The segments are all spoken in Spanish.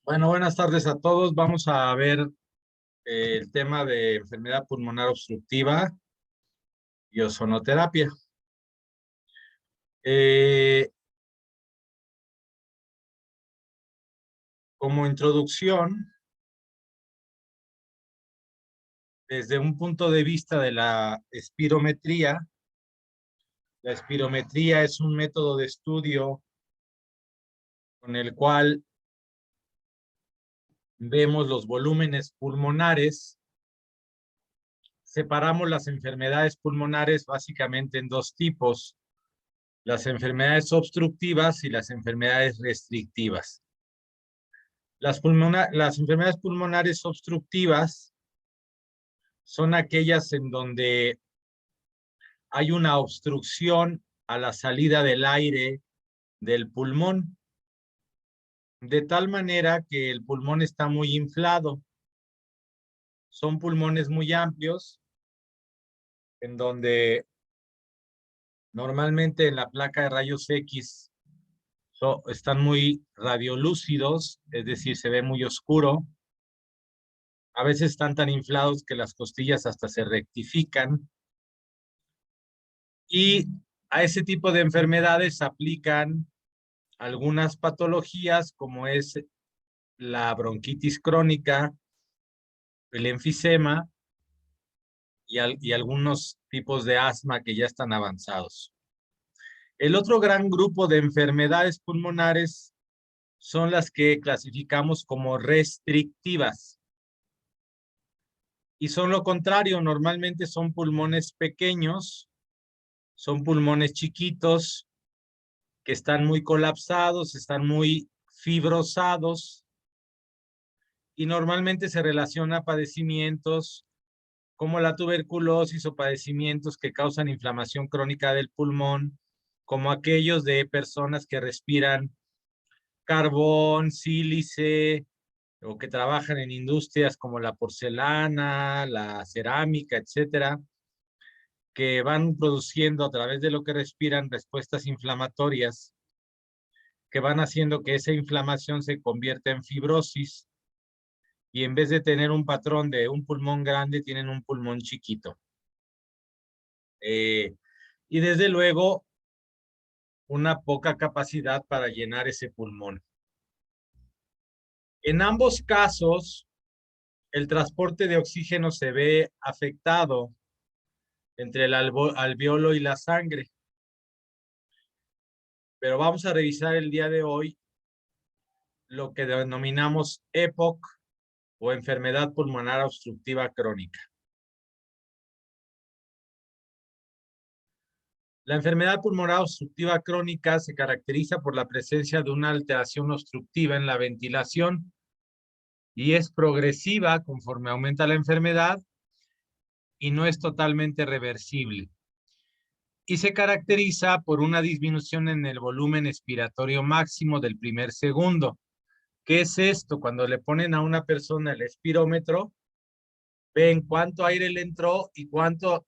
Bueno, buenas tardes a todos. Vamos a ver el tema de enfermedad pulmonar obstructiva y ozonoterapia. Eh, Como introducción, desde un punto de vista de la espirometría es un método de estudio con el cual vemos los volúmenes pulmonares. Separamos las enfermedades pulmonares básicamente en dos tipos: las enfermedades obstructivas y las enfermedades restrictivas. Las enfermedades pulmonares obstructivas son aquellas en donde hay una obstrucción a la salida del aire del pulmón, de tal manera que el pulmón está muy inflado. Son pulmones muy amplios, en donde normalmente en la placa de rayos X están muy radiolúcidos, es decir, se ve muy oscuro. A veces están tan inflados que las costillas hasta se rectifican. Y a ese tipo de enfermedades aplican algunas patologías como es la bronquitis crónica, el enfisema y algunos tipos de asma que ya están avanzados. El otro gran grupo de enfermedades pulmonares son las que clasificamos como restrictivas. Y son lo contrario, normalmente son pulmones pequeños, son pulmones chiquitos, que están muy colapsados, están muy fibrosados y normalmente se relaciona a padecimientos como la tuberculosis o padecimientos que causan inflamación crónica del pulmón, como aquellos de personas que respiran carbón, sílice o que trabajan en industrias como la porcelana, la cerámica, etcétera, que van produciendo a través de lo que respiran respuestas inflamatorias que van haciendo que esa inflamación se convierta en fibrosis y en vez de tener un patrón de un pulmón grande, tienen un pulmón chiquito. Y desde luego, una poca capacidad para llenar ese pulmón. En ambos casos, el transporte de oxígeno se ve afectado entre el alveolo y la sangre. Pero vamos a revisar el día de hoy lo que denominamos EPOC o enfermedad pulmonar obstructiva crónica. La enfermedad pulmonar obstructiva crónica se caracteriza por la presencia de una alteración obstructiva en la ventilación y es progresiva conforme aumenta la enfermedad y no es totalmente reversible. Y se caracteriza por una disminución en el volumen expiratorio máximo del primer segundo. ¿Qué es esto? Cuando le ponen a una persona el espirómetro, ven cuánto aire le entró y cuánto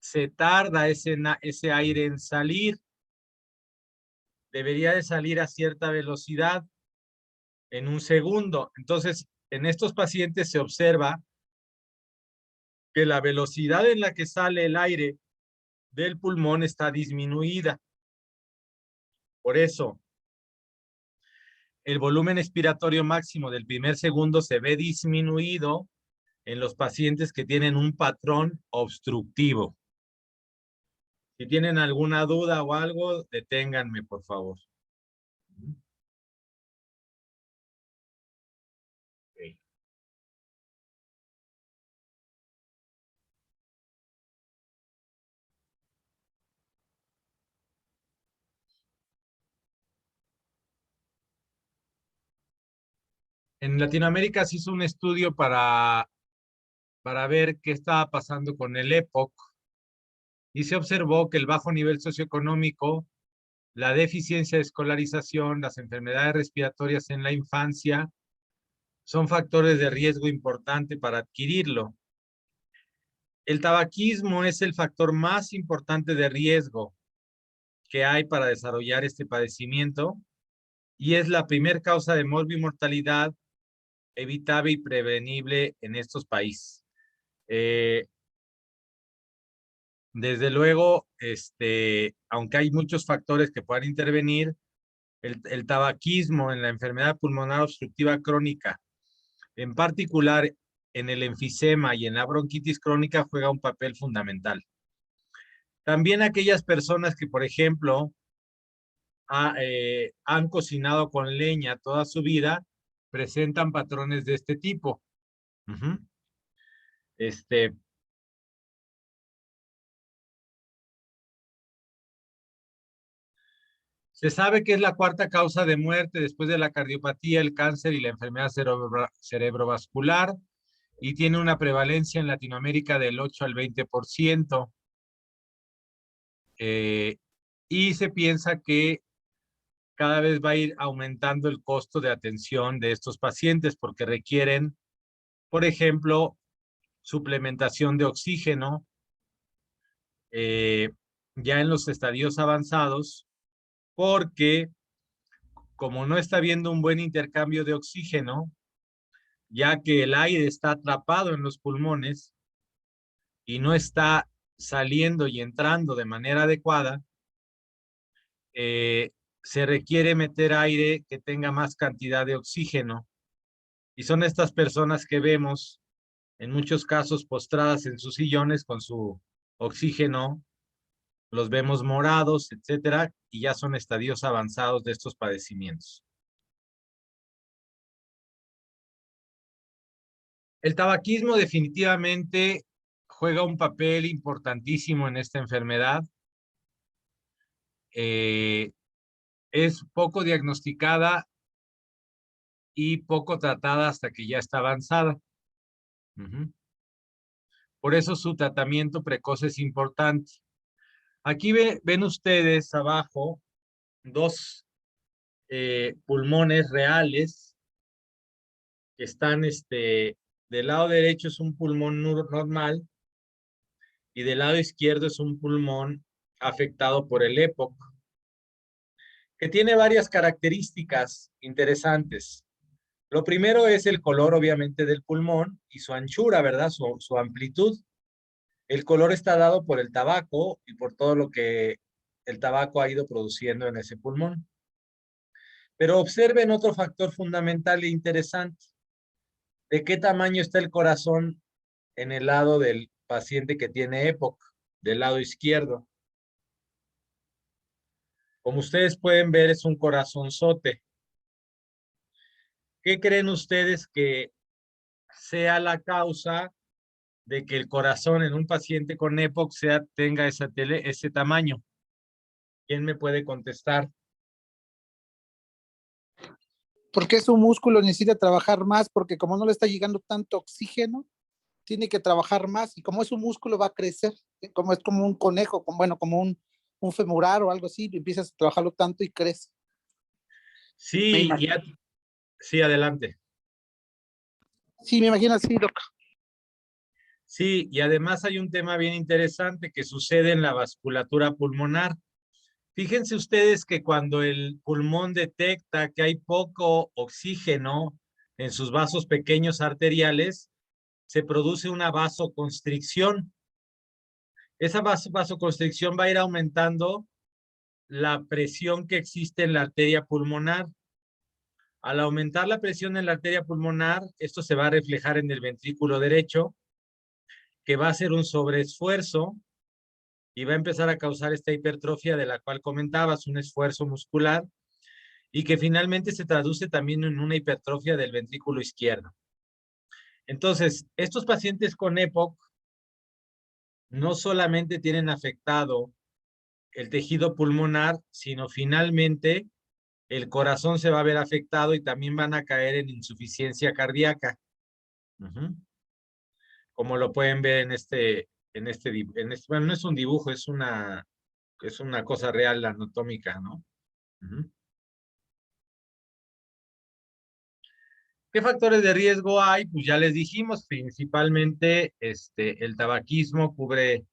se tarda ese aire en salir. Debería de salir a cierta velocidad en un segundo. Entonces, en estos pacientes se observa que la velocidad en la que sale el aire del pulmón está disminuida. Por eso, el volumen expiratorio máximo del primer segundo se ve disminuido en los pacientes que tienen un patrón obstructivo. Si tienen alguna duda o algo, deténganme, por favor. Okay. En Latinoamérica se hizo un estudio para ver qué estaba pasando con el EPOC y se observó que el bajo nivel socioeconómico, la deficiencia de escolarización, las enfermedades respiratorias en la infancia son factores de riesgo importante para adquirirlo. El tabaquismo es el factor más importante de riesgo que hay para desarrollar este padecimiento y es la primera causa de morbimortalidad evitable y prevenible en estos países. Desde luego, aunque hay muchos factores que puedan intervenir, el tabaquismo en la enfermedad pulmonar obstructiva crónica, en particular en el enfisema y en la bronquitis crónica, juega un papel fundamental. También aquellas personas que, por ejemplo, han cocinado con leña toda su vida, presentan patrones de este tipo. Uh-huh. Se sabe que es la cuarta causa de muerte después de la cardiopatía, el cáncer y la enfermedad cerebrovascular, y tiene una prevalencia en Latinoamérica del 8 al 20%. Y se piensa que cada vez va a ir aumentando el costo de atención de estos pacientes porque requieren, por ejemplo, suplementación de oxígeno ya en los estadios avanzados, porque como no está habiendo un buen intercambio de oxígeno, ya que el aire está atrapado en los pulmones y no está saliendo y entrando de manera adecuada, se requiere meter aire que tenga más cantidad de oxígeno. Y son estas personas que vemos en muchos casos postradas en sus sillones con su oxígeno, los vemos morados, etcétera, y ya son estadios avanzados de estos padecimientos. El tabaquismo definitivamente juega un papel importantísimo en esta enfermedad. Es poco diagnosticada y poco tratada hasta que ya está avanzada. Uh-huh. Por eso su tratamiento precoz es importante. Aquí ven ustedes abajo dos pulmones reales que están, del lado derecho es un pulmón normal y del lado izquierdo es un pulmón afectado por el EPOC, que tiene varias características interesantes. Lo primero es el color, obviamente, del pulmón y su anchura, ¿verdad? Su amplitud. El color está dado por el tabaco y por todo lo que el tabaco ha ido produciendo en ese pulmón. Pero observen otro factor fundamental e interesante. ¿De qué tamaño está el corazón en el lado del paciente que tiene EPOC, del lado izquierdo? Como ustedes pueden ver, es un corazonzote. ¿Qué creen ustedes que sea la causa de que el corazón en un paciente con EPOC tenga ese tamaño? ¿Quién me puede contestar? Porque su músculo necesita trabajar más, porque como no le está llegando tanto oxígeno, tiene que trabajar más, y como es un músculo va a crecer, como es como un conejo, como un femoral o algo así, empiezas a trabajarlo tanto y crece. Sí, sí, adelante. Sí, me imagino así, Doc. Sí, y además hay un tema bien interesante que sucede en la vasculatura pulmonar. Fíjense ustedes que cuando el pulmón detecta que hay poco oxígeno en sus vasos pequeños arteriales, se produce una vasoconstricción. Esa vasoconstricción va a ir aumentando la presión que existe en la arteria pulmonar. Al aumentar la presión en la arteria pulmonar, esto se va a reflejar en el ventrículo derecho, que va a hacer un sobreesfuerzo y va a empezar a causar esta hipertrofia de la cual comentabas, un esfuerzo muscular, y que finalmente se traduce también en una hipertrofia del ventrículo izquierdo. Entonces, estos pacientes con EPOC no solamente tienen afectado el tejido pulmonar, sino finalmente el corazón se va a ver afectado y también van a caer en insuficiencia cardíaca. Uh-huh. Como lo pueden ver bueno, no es un dibujo, es una cosa real anatómica, ¿no? Uh-huh. ¿Qué factores de riesgo hay? Pues ya les dijimos, principalmente el tabaquismo cubre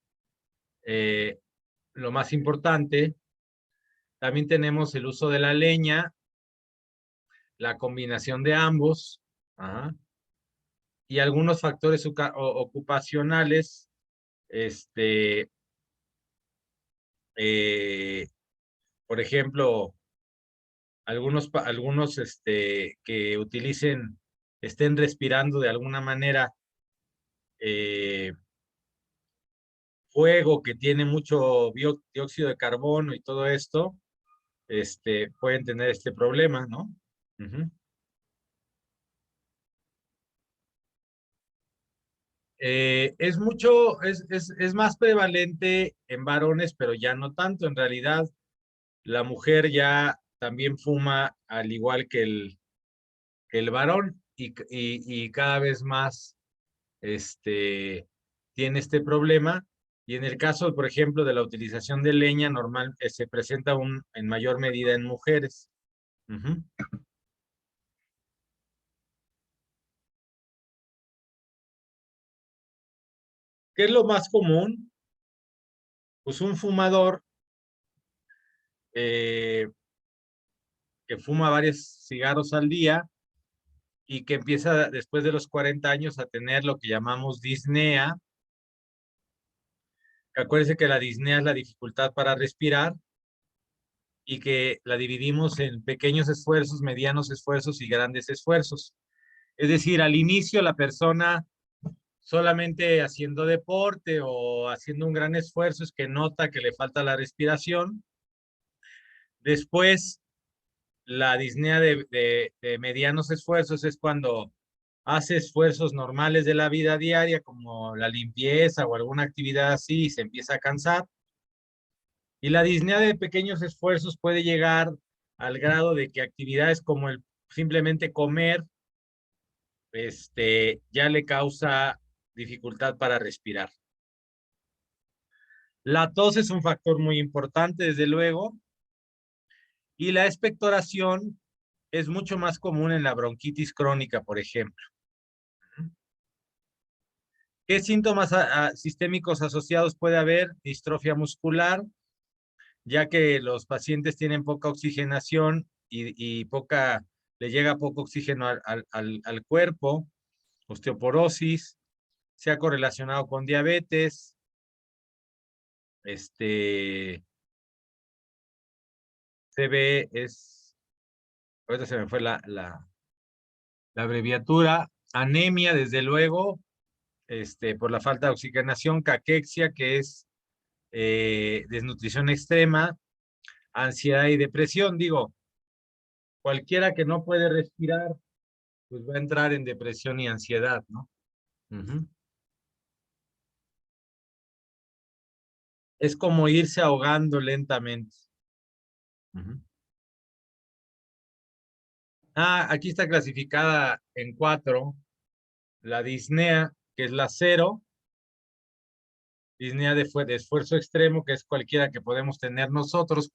lo más importante. También tenemos el uso de la leña, la combinación de ambos, Ajá. Y algunos factores ocupacionales, eh, por ejemplo, algunos que estén respirando de alguna manera eh, fuego que tiene mucho dióxido de carbono y todo esto, pueden tener este problema, ¿no? Ujú. Es más prevalente en varones, pero ya no tanto. En realidad, la mujer ya también fuma al igual que el varón y cada vez más tiene este problema. Y en el caso, por ejemplo, de la utilización de leña, se presenta en mayor medida en mujeres. Ujú. ¿Qué es lo más común? Pues un fumador eh, que fuma varios cigarros al día y que empieza después de los 40 años a tener lo que llamamos disnea. Acuérdense que la disnea es la dificultad para respirar y que la dividimos en pequeños esfuerzos, medianos esfuerzos y grandes esfuerzos. Es decir, al inicio la persona solamente haciendo deporte o haciendo un gran esfuerzo es que nota que le falta la respiración. Después, la disnea de medianos esfuerzos es cuando hace esfuerzos normales de la vida diaria, como la limpieza o alguna actividad así, y se empieza a cansar. Y la disnea de pequeños esfuerzos puede llegar al grado de que actividades como el simplemente comer, ya le causa dificultad para respirar. La tos es un factor muy importante, desde luego, y la expectoración es mucho más común en la bronquitis crónica, por ejemplo. ¿Qué síntomas sistémicos asociados puede haber? Distrofia muscular, ya que los pacientes tienen poca oxigenación y le llega poco oxígeno al cuerpo, osteoporosis, se ha correlacionado con diabetes, CB ahorita se me fue la abreviatura, anemia, desde luego, por la falta de oxigenación, caquexia, que es desnutrición extrema, ansiedad y depresión. Digo, cualquiera que no puede respirar, pues va a entrar en depresión y ansiedad, ¿no? Ujú. Es como irse ahogando lentamente. Ujú. Aquí está clasificada en 4. La disnea, que es la 0. Disnea de esfuerzo extremo, que es cualquiera que podemos tener nosotros.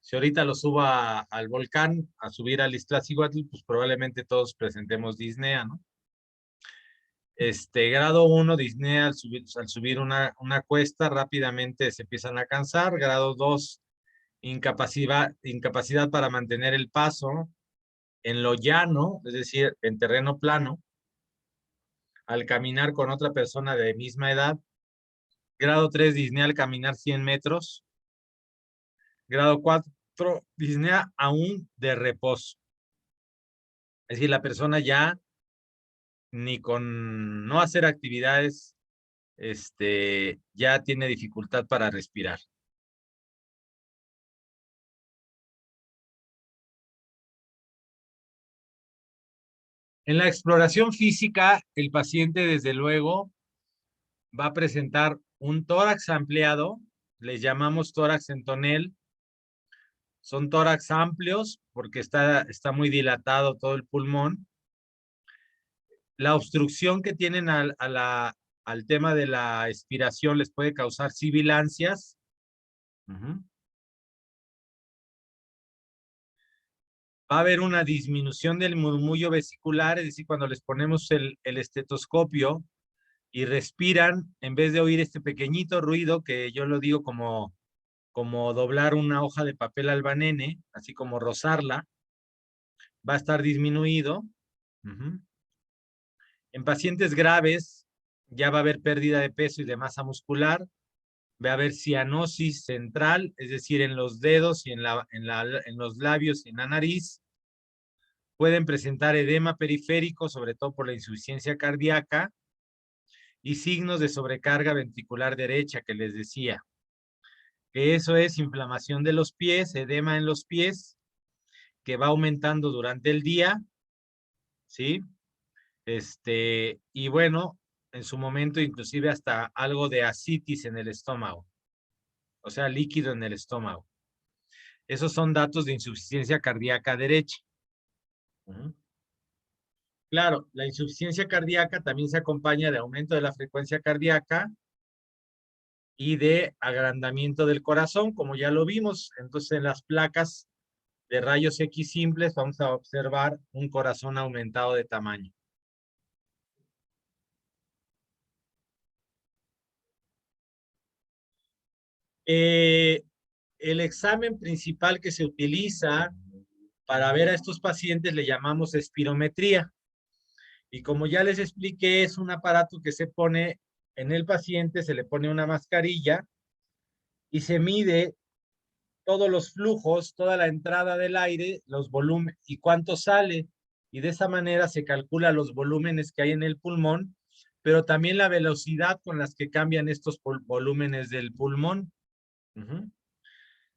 Si ahorita lo suba al volcán, a subir al Iztaccíhuatl, pues probablemente todos presentemos disnea, ¿no? Grado 1, disnea al subir una cuesta, rápidamente se empiezan a cansar. Grado 2, incapacidad para mantener el paso en lo llano, es decir, en terreno plano, al caminar con otra persona de misma edad. Grado 3, disnea al caminar 100 metros. Grado 4, disnea aún de reposo. Es decir, la persona ya ni con no hacer actividades, ya tiene dificultad para respirar. En la exploración física, el paciente desde luego va a presentar un tórax ampliado, les llamamos tórax en tonel. Son tórax amplios porque está muy dilatado todo el pulmón. La obstrucción que tienen al tema de la expiración les puede causar sibilancias. Uh-huh. Va a haber una disminución del murmullo vesicular, es decir, cuando les ponemos el estetoscopio y respiran, en vez de oír este pequeñito ruido, que yo lo digo como doblar una hoja de papel albanene, así como rozarla, va a estar disminuido. Uh-huh. En pacientes graves ya va a haber pérdida de peso y de masa muscular, va a haber cianosis central, es decir, en los dedos y en los labios y en la nariz. Pueden presentar edema periférico, sobre todo por la insuficiencia cardíaca, y signos de sobrecarga ventricular derecha que les decía. Que eso es inflamación de los pies, edema en los pies, que va aumentando durante el día, ¿sí? Y bueno, en su momento inclusive hasta algo de ascitis en el estómago, o sea, líquido en el estómago. Esos son datos de insuficiencia cardíaca derecha. Claro, la insuficiencia cardíaca también se acompaña de aumento de la frecuencia cardíaca y de agrandamiento del corazón, como ya lo vimos. Entonces, en las placas de rayos X simples vamos a observar un corazón aumentado de tamaño. El examen principal que se utiliza para ver a estos pacientes le llamamos espirometría. Y como ya les expliqué, es un aparato que se pone en el paciente, se le pone una mascarilla y se mide todos los flujos, toda la entrada del aire, los volúmenes y cuánto sale. Y de esa manera se calcula los volúmenes que hay en el pulmón, pero también la velocidad con las que cambian estos volúmenes del pulmón.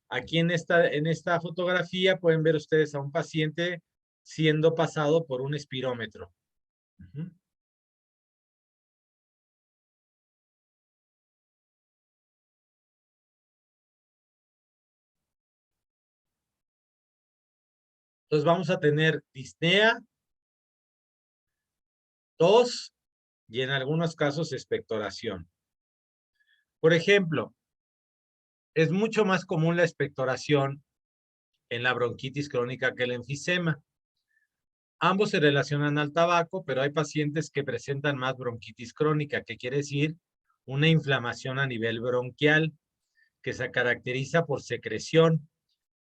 Aquí en esta fotografía pueden ver ustedes a un paciente siendo pasado por un espirómetro. Entonces vamos a tener disnea, tos y en algunos casos expectoración. Por ejemplo, es mucho más común la expectoración en la bronquitis crónica que el enfisema. Ambos se relacionan al tabaco, pero hay pacientes que presentan más bronquitis crónica, que quiere decir una inflamación a nivel bronquial que se caracteriza por secreción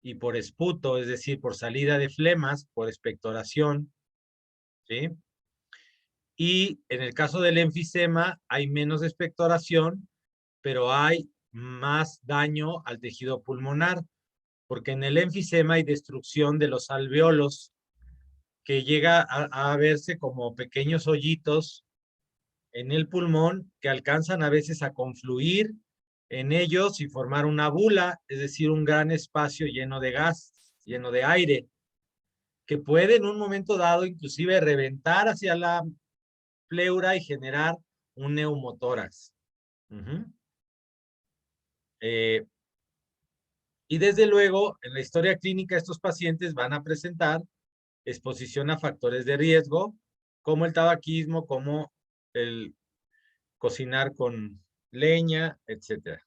y por esputo, es decir, por salida de flemas, por expectoración, ¿sí? Y en el caso del enfisema hay menos expectoración, pero hay más daño al tejido pulmonar, porque en el enfisema hay destrucción de los alveolos, que llega a verse como pequeños hoyitos en el pulmón que alcanzan a veces a confluir en ellos y formar una bula, es decir, un gran espacio lleno de gas, lleno de aire, que puede en un momento dado inclusive reventar hacia la pleura y generar un neumotórax. Y desde luego, en la historia clínica, estos pacientes van a presentar exposición a factores de riesgo, como el tabaquismo, como el cocinar con leña, etcétera.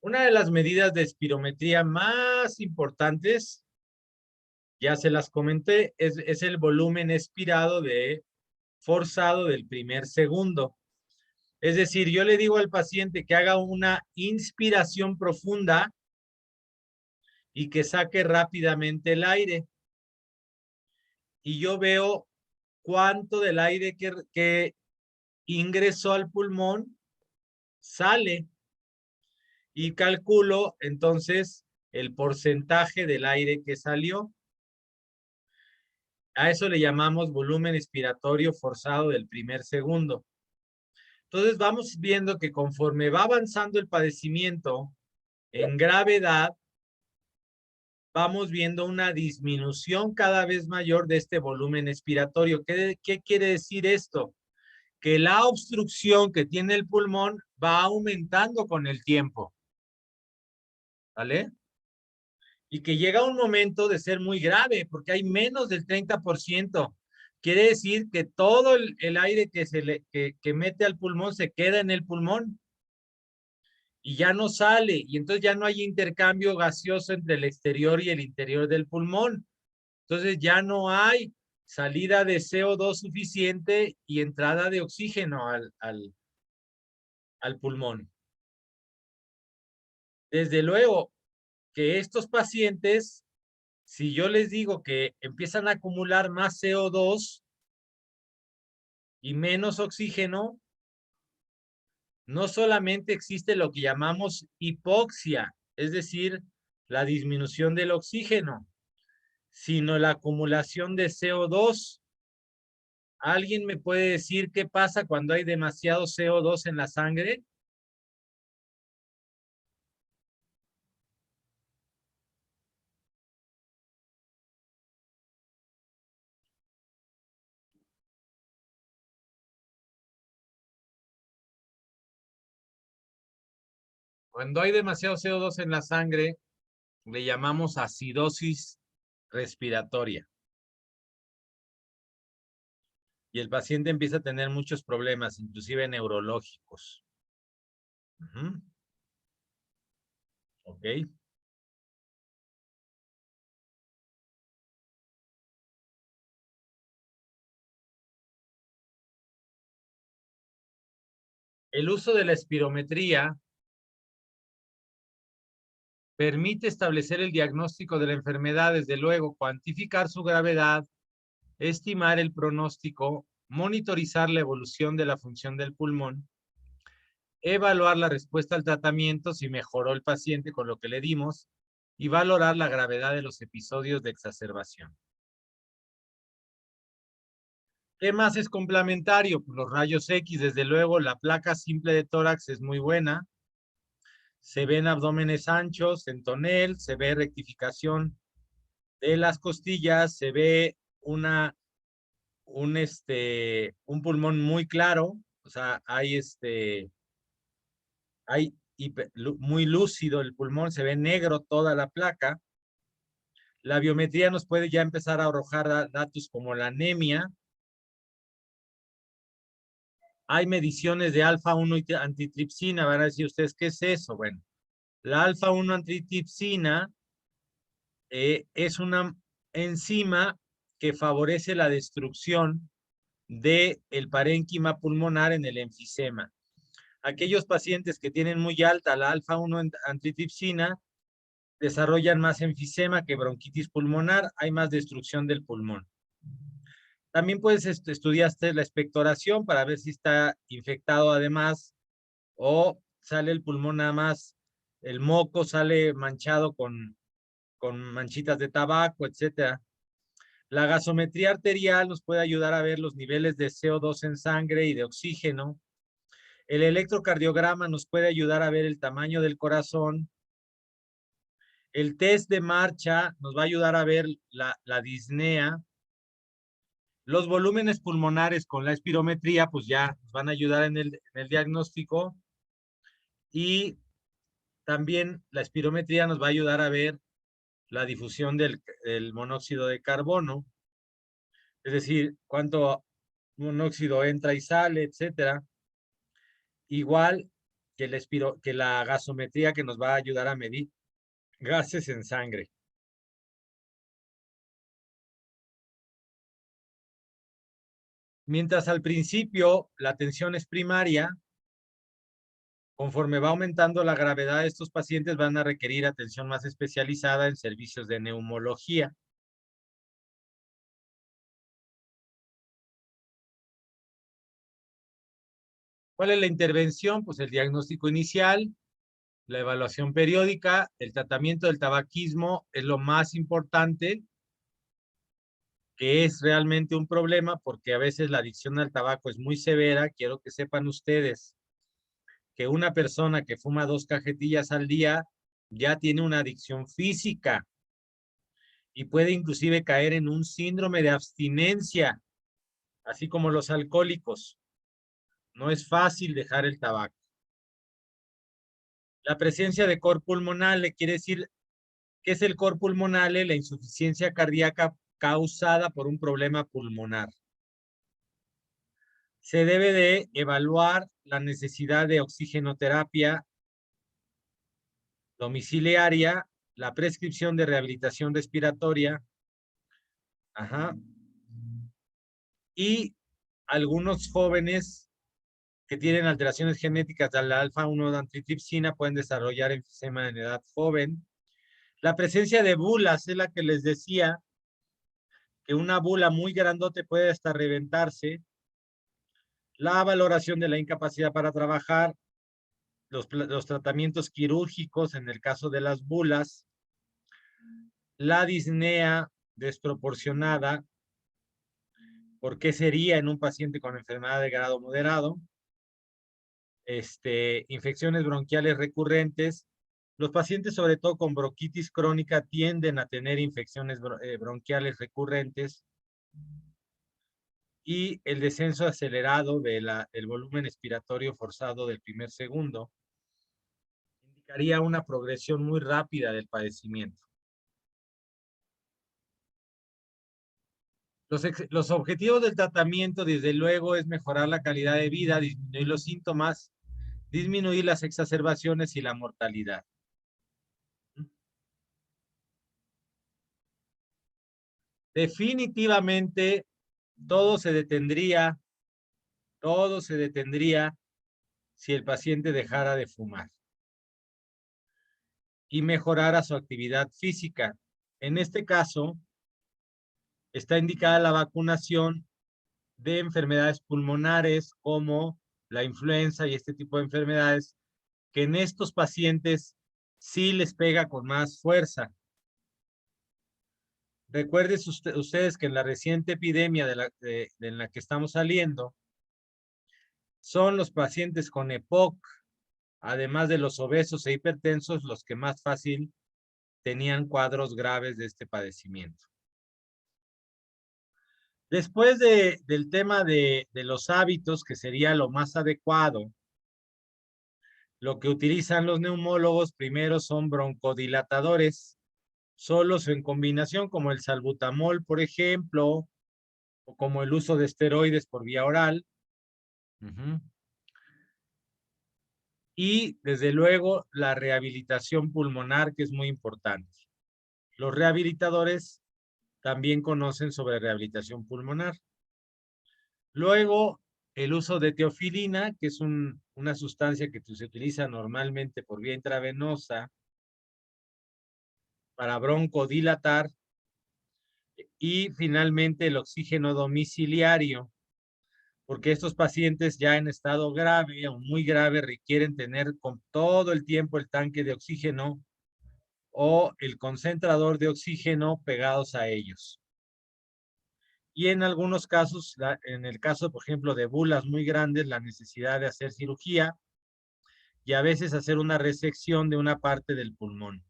Una de las medidas de espirometría más importantes, ya se las comenté, es el volumen expirado forzado del primer segundo. Es decir, yo le digo al paciente que haga una inspiración profunda y que saque rápidamente el aire. Y yo veo cuánto del aire que ingresó al pulmón sale y calculo entonces el porcentaje del aire que salió. A eso le llamamos volumen expiratorio forzado del primer segundo. Entonces vamos viendo que conforme va avanzando el padecimiento en gravedad, vamos viendo una disminución cada vez mayor de este volumen expiratorio. ¿Qué quiere decir esto? Que la obstrucción que tiene el pulmón va aumentando con el tiempo. ¿Vale? Y que llega un momento de ser muy grave, porque hay menos del 30%. Quiere decir que todo el aire que mete al pulmón se queda en el pulmón y ya no sale, y entonces ya no hay intercambio gaseoso entre el exterior y el interior del pulmón. Entonces ya no hay salida de CO2 suficiente y entrada de oxígeno al pulmón. Desde luego que estos pacientes, si yo les digo que empiezan a acumular más CO2 y menos oxígeno, no solamente existe lo que llamamos hipoxia, es decir, la disminución del oxígeno, sino la acumulación de CO2. ¿Alguien me puede decir qué pasa cuando hay demasiado CO2 en la sangre? Cuando hay demasiado CO2 en la sangre, le llamamos acidosis respiratoria. Y el paciente empieza a tener muchos problemas, inclusive neurológicos. Ok. El uso de la espirometría permite establecer el diagnóstico de la enfermedad, desde luego, cuantificar su gravedad, estimar el pronóstico, monitorizar la evolución de la función del pulmón, evaluar la respuesta al tratamiento si mejoró el paciente con lo que le dimos y valorar la gravedad de los episodios de exacerbación. ¿Qué más es complementario? Pues los rayos X, desde luego, la placa simple de tórax es muy buena. Se ven abdómenes anchos en tonel, se ve rectificación de las costillas, se ve un pulmón muy claro, o sea, hay muy lúcido el pulmón, se ve negro toda la placa. La biometría nos puede ya empezar a arrojar datos como la anemia. Hay mediciones de alfa-1 y antitripsina. Van a decir ustedes, ¿qué es eso? Bueno, la alfa-1 antitripsina es una enzima que favorece la destrucción del parénquima pulmonar en el enfisema. Aquellos pacientes que tienen muy alta la alfa-1 antitripsina desarrollan más enfisema que bronquitis pulmonar, hay más destrucción del pulmón. También puedes estudiar la expectoración para ver si está infectado además o sale el pulmón nada más, el moco sale manchado con manchitas de tabaco, etcétera. La gasometría arterial nos puede ayudar a ver los niveles de CO2 en sangre y de oxígeno. El electrocardiograma nos puede ayudar a ver el tamaño del corazón. El test de marcha nos va a ayudar a ver la disnea. Los volúmenes pulmonares con la espirometría, pues ya nos van a ayudar en el diagnóstico. Y también la espirometría nos va a ayudar a ver la difusión del monóxido de carbono. Es decir, cuánto monóxido entra y sale, etcétera. Igual que la gasometría, que nos va a ayudar a medir gases en sangre. Mientras al principio la atención es primaria, conforme va aumentando la gravedad de estos pacientes van a requerir atención más especializada en servicios de neumología. ¿Cuál es la intervención? Pues el diagnóstico inicial, la evaluación periódica, el tratamiento del tabaquismo es lo más importante, que es realmente un problema porque a veces la adicción al tabaco es muy severa. Quiero que sepan ustedes que una persona que fuma 2 cajetillas al día ya tiene una adicción física y puede inclusive caer en un síndrome de abstinencia, así como los alcohólicos. No es fácil dejar el tabaco. La presencia de cor pulmonale quiere decir, ¿qué es el cor pulmonale? La insuficiencia cardíaca causada por un problema pulmonar. Se debe de evaluar la necesidad de oxigenoterapia domiciliaria, la prescripción de rehabilitación respiratoria, y algunos jóvenes que tienen alteraciones genéticas de la alfa-1 antitripsina pueden desarrollar enfisema en edad joven. La presencia de bulas es la que les decía, que una bula muy grandote puede hasta reventarse. La valoración de la incapacidad para trabajar, los tratamientos quirúrgicos en el caso de las bulas, la disnea desproporcionada, ¿por qué sería en un paciente con enfermedad de grado moderado? Infecciones bronquiales recurrentes. Los pacientes, sobre todo con bronquitis crónica, tienden a tener infecciones bronquiales recurrentes. Y el descenso acelerado del volumen expiratorio forzado del primer segundo indicaría una progresión muy rápida del padecimiento. Los objetivos del tratamiento, desde luego, es mejorar la calidad de vida, disminuir los síntomas, disminuir las exacerbaciones y la mortalidad. Definitivamente, todo se detendría si el paciente dejara de fumar y mejorara su actividad física. En este caso, está indicada la vacunación de enfermedades pulmonares como la influenza y este tipo de enfermedades, que en estos pacientes sí les pega con más fuerza. Recuerden ustedes que en la reciente epidemia en la que estamos saliendo, son los pacientes con EPOC, además de los obesos e hipertensos, los que más fácil tenían cuadros graves de este padecimiento. Después del tema de los hábitos, que sería lo más adecuado, lo que utilizan los neumólogos primero son broncodilatadores, solos o en combinación, como el salbutamol, por ejemplo, o como el uso de esteroides por vía oral. Y, desde luego, la rehabilitación pulmonar, que es muy importante. Los rehabilitadores también conocen sobre rehabilitación pulmonar. Luego, el uso de teofilina, que es una sustancia que se utiliza normalmente por vía intravenosa para broncodilatar. Y finalmente el oxígeno domiciliario, porque estos pacientes ya en estado grave o muy grave requieren tener con todo el tiempo el tanque de oxígeno o el concentrador de oxígeno pegados a ellos. Y en algunos casos, en el caso, por ejemplo, de bulas muy grandes, la necesidad de hacer cirugía y a veces hacer una resección de una parte del pulmón.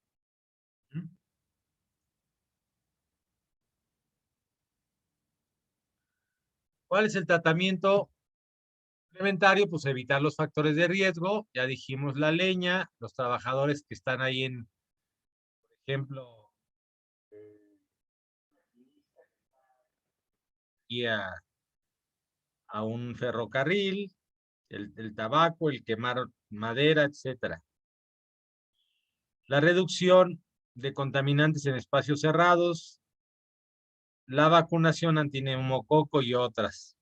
¿Cuál es el tratamiento complementario? Pues evitar los factores de riesgo. Ya dijimos la leña, los trabajadores que están ahí en, por ejemplo, y a un ferrocarril, el tabaco, el quemar madera, etcétera. La reducción de contaminantes en espacios cerrados, la vacunación antineumococo y otras.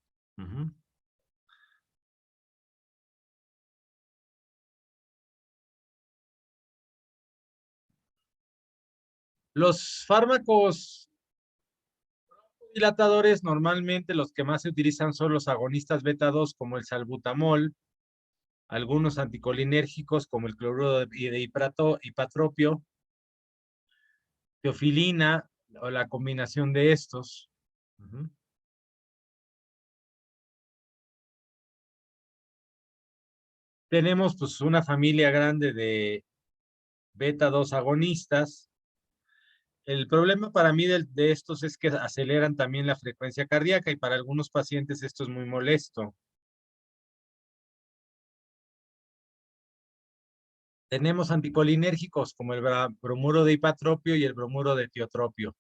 Los fármacos dilatadores, normalmente los que más se utilizan son los agonistas beta 2, como el salbutamol, algunos anticolinérgicos como el cloruro de ipatropio, teofilina o la combinación de estos. Tenemos pues una familia grande de beta 2 agonistas. El problema para mí de estos es que aceleran también la frecuencia cardíaca y para algunos pacientes esto es muy molesto. Tenemos anticolinérgicos como el bromuro de ipatropio y el bromuro de tiotropio.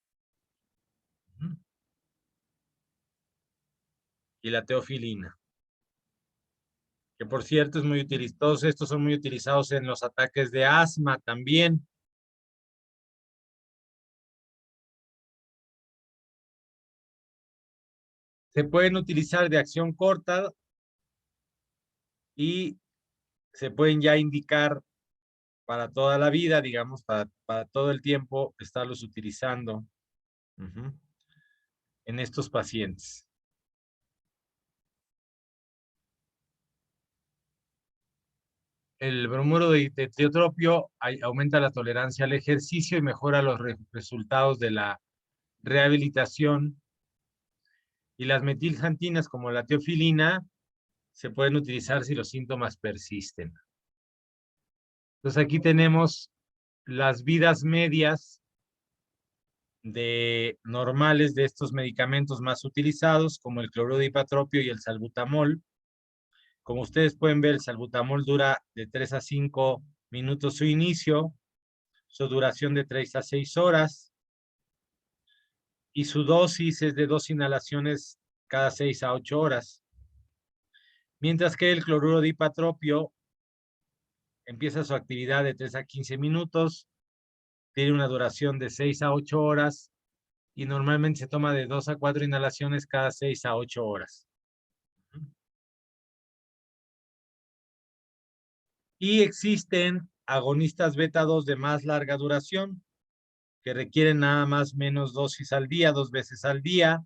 Y la teofilina, que por cierto es muy utilizado. Todos estos son muy utilizados en los ataques de asma también. Se pueden utilizar de acción corta y se pueden ya indicar para toda la vida, digamos, para todo el tiempo, estarlos utilizando en estos pacientes. El bromuro de tiotropio aumenta la tolerancia al ejercicio y mejora los resultados de la rehabilitación. Y las metilxantinas, como la teofilina, se pueden utilizar si los síntomas persisten. Entonces aquí tenemos las vidas medias normales de estos medicamentos más utilizados, como el cloruro de ipatropio y el salbutamol. Como ustedes pueden ver, el salbutamol dura de 3 a 5 minutos su inicio, su duración de 3 a 6 horas, y su dosis es de 2 inhalaciones cada 6 a 8 horas. Mientras que el cloruro de ipatropio empieza su actividad de 3 a 15 minutos, tiene una duración de 6 a 8 horas, y normalmente se toma de 2 a 4 inhalaciones cada 6 a 8 horas. Y existen agonistas beta 2 de más larga duración, que requieren nada más menos dosis al día, 2 veces al día,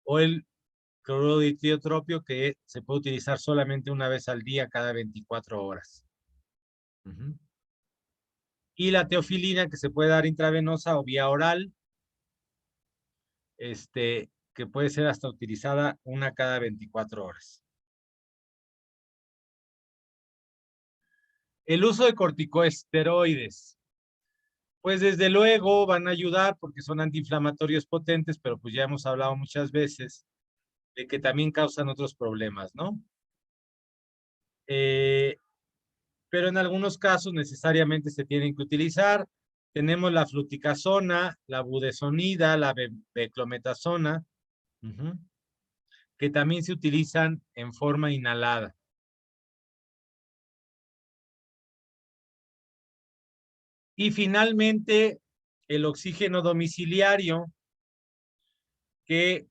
o el cloruro de tiotropio, que se puede utilizar solamente una vez al día cada 24 horas. Y la teofilina, que se puede dar intravenosa o vía oral, que puede ser hasta utilizada una cada 24 horas. El uso de corticosteroides, pues desde luego van a ayudar porque son antiinflamatorios potentes, pero pues ya hemos hablado muchas veces de que también causan otros problemas, ¿no? Pero en algunos casos necesariamente se tienen que utilizar. Tenemos la fluticasona, la budesonida, la beclometasona, que también se utilizan en forma inhalada. Y finalmente, el oxígeno domiciliario, que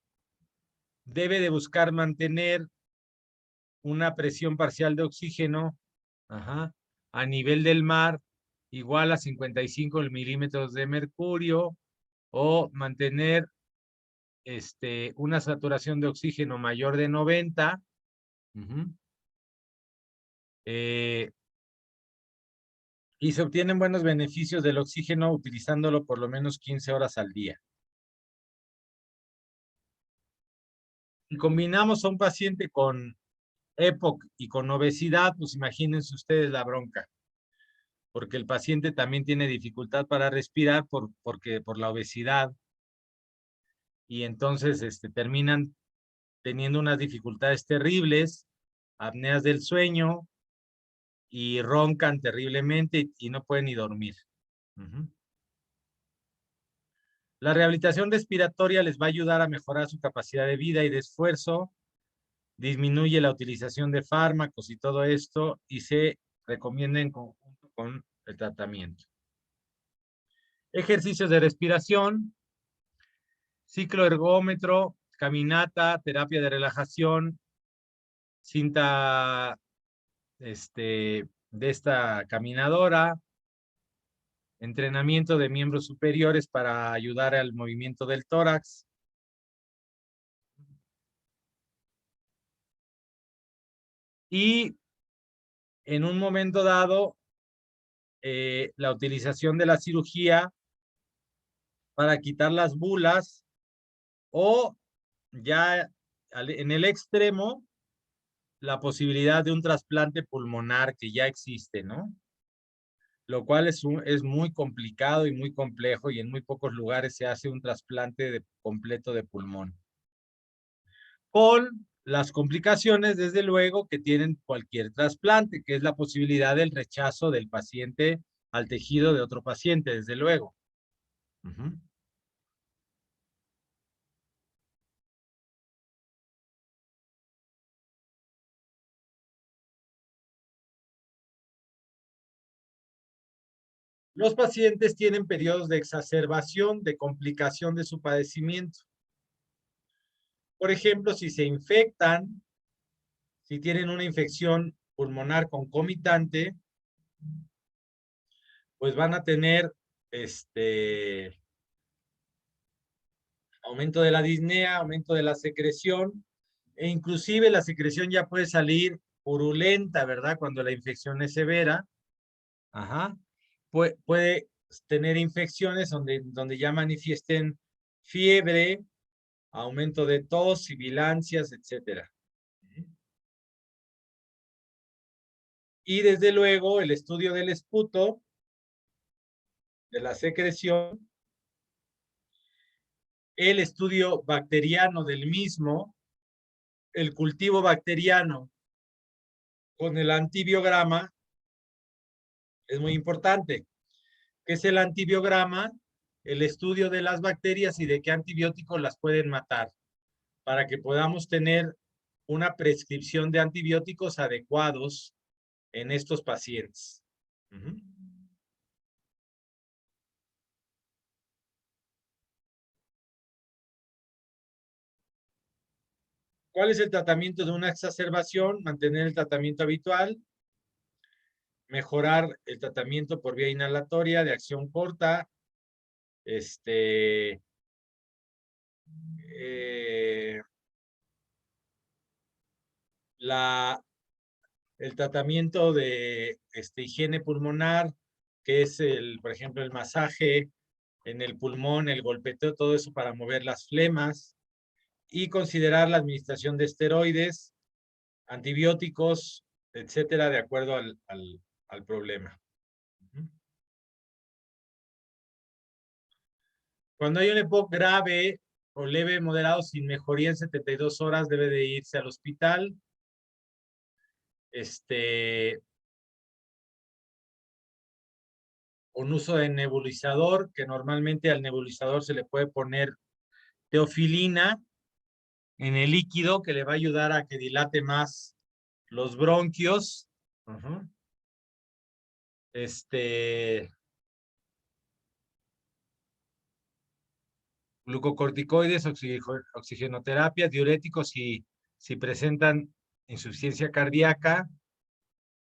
debe de buscar mantener una presión parcial de oxígeno a nivel del mar igual a 55 milímetros de mercurio, o mantener una saturación de oxígeno mayor de 90. Y se obtienen buenos beneficios del oxígeno utilizándolo por lo menos 15 horas al día. Si combinamos a un paciente con EPOC y con obesidad, pues imagínense ustedes la bronca, porque el paciente también tiene dificultad para respirar por la obesidad, y entonces terminan teniendo unas dificultades terribles, apneas del sueño, y roncan terriblemente y no pueden ni dormir. La rehabilitación respiratoria les va a ayudar a mejorar su capacidad de vida y de esfuerzo, disminuye la utilización de fármacos y todo esto, y se recomienda en conjunto con el tratamiento. Ejercicios de respiración, ciclo ergómetro, caminata, terapia de relajación, cinta de esta caminadora, entrenamiento de miembros superiores para ayudar al movimiento del tórax. Y en un momento dado, la utilización de la cirugía para quitar las bulas, o ya en el extremo, la posibilidad de un trasplante pulmonar que ya existe, ¿no? Lo cual es muy complicado y muy complejo, y en muy pocos lugares se hace un trasplante completo de pulmón. Con las complicaciones, desde luego, que tienen cualquier trasplante, que es la posibilidad del rechazo del paciente al tejido de otro paciente, desde luego. Los pacientes tienen periodos de exacerbación, de complicación de su padecimiento. Por ejemplo, si se infectan, Si tienen una infección pulmonar concomitante, pues van a tener aumento de la disnea, aumento de la secreción, e inclusive la secreción ya puede salir purulenta, ¿verdad? Cuando la infección es severa. Ajá. Puede tener infecciones donde ya manifiesten fiebre, aumento de tos, sibilancias, etcétera. Y desde luego el estudio del esputo, de la secreción, el estudio bacteriano del mismo, el cultivo bacteriano con el antibiograma es muy importante. ¿Qué es el antibiograma? El estudio de las bacterias y de qué antibióticos las pueden matar, para que podamos tener una prescripción de antibióticos adecuados en estos pacientes. ¿Cuál es el tratamiento de una exacerbación? Mantener el tratamiento habitual, mejorar el tratamiento por vía inhalatoria de acción corta, eh, el tratamiento de higiene pulmonar, que es por ejemplo, el masaje en el pulmón, el golpeteo, todo eso para mover las flemas, y considerar la administración de esteroides, antibióticos, etcétera, de acuerdo al problema. Cuando hay un EPOC grave o leve, moderado, sin mejoría en 72 horas, debe de irse al hospital. Con uso de nebulizador, que normalmente al nebulizador se le puede poner teofilina en el líquido, que le va a ayudar a que dilate más los bronquios. Glucocorticoides, oxigenoterapia, diuréticos si presentan insuficiencia cardíaca,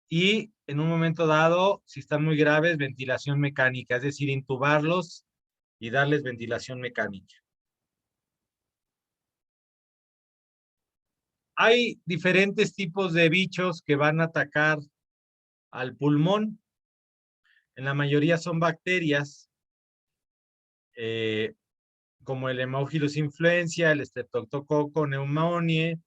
y en un momento dado, si están muy graves, ventilación mecánica, es decir, intubarlos y darles ventilación mecánica. Hay diferentes tipos de bichos que van a atacar al pulmón. En la mayoría son bacterias, como el Haemophilus influenza, el Streptococcus pneumoniae,